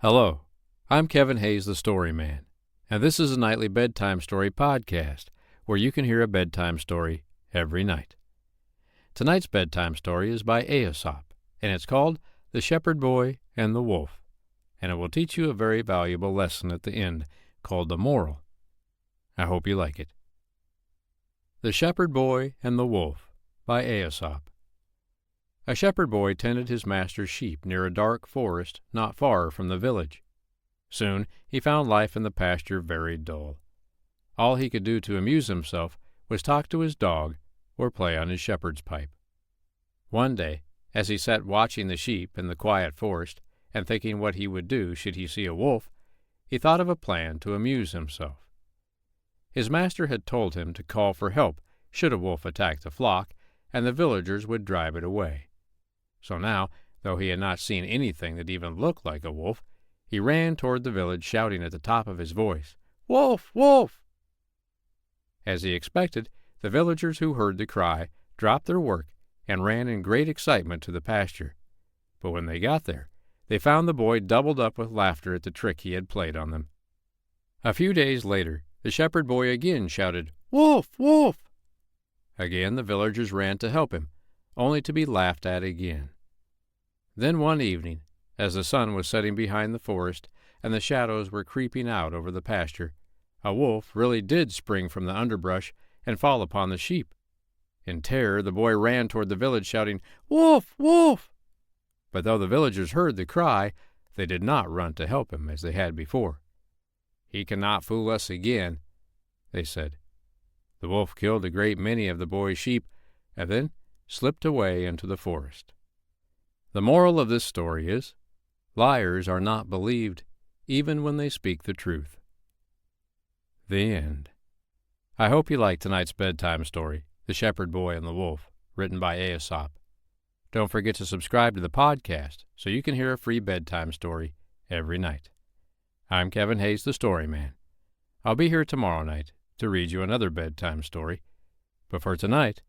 Hello, I'm Kevin Hayes, the Story Man, and this is a nightly bedtime story podcast where you can hear a bedtime story every night. Tonight's bedtime story is by Aesop, and it's called The Shepherd Boy and the Wolf, and it will teach you a very valuable lesson at the end called the moral. I hope you like it. The Shepherd Boy and the Wolf by Aesop. A shepherd boy tended his master's sheep near a dark forest not far from the village. Soon he found life in the pasture very dull. All he could do to amuse himself was talk to his dog or play on his shepherd's pipe. One day, as he sat watching the sheep in the quiet forest and thinking what he would do should he see a wolf, he thought of a plan to amuse himself. His master had told him to call for help should a wolf attack the flock, and the villagers would drive it away. So now, though he had not seen anything that even looked like a wolf, he ran toward the village shouting at the top of his voice, "Wolf! Wolf!" As he expected, the villagers who heard the cry dropped their work and ran in great excitement to the pasture. But when they got there, they found the boy doubled up with laughter at the trick he had played on them. A few days later, the shepherd boy again shouted, "Wolf! Wolf!" Again the villagers ran to help him, only to be laughed at again. Then one evening, as the sun was setting behind the forest and the shadows were creeping out over the pasture, a wolf really did spring from the underbrush and fall upon the sheep. In terror, the boy ran toward the village shouting, "Wolf! Wolf!" But though the villagers heard the cry, they did not run to help him as they had before. "He cannot fool us again," they said. The wolf killed a great many of the boy's sheep and then slipped away into the forest. The moral of this story is, liars are not believed even when they speak the truth. The end. I hope you liked tonight's bedtime story, The Shepherd Boy and the Wolf, written by Aesop. Don't forget to subscribe to the podcast so you can hear a free bedtime story every night. I'm Kevin Hayes, the Story Man. I'll be here tomorrow night to read you another bedtime story. But for tonight,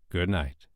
good night.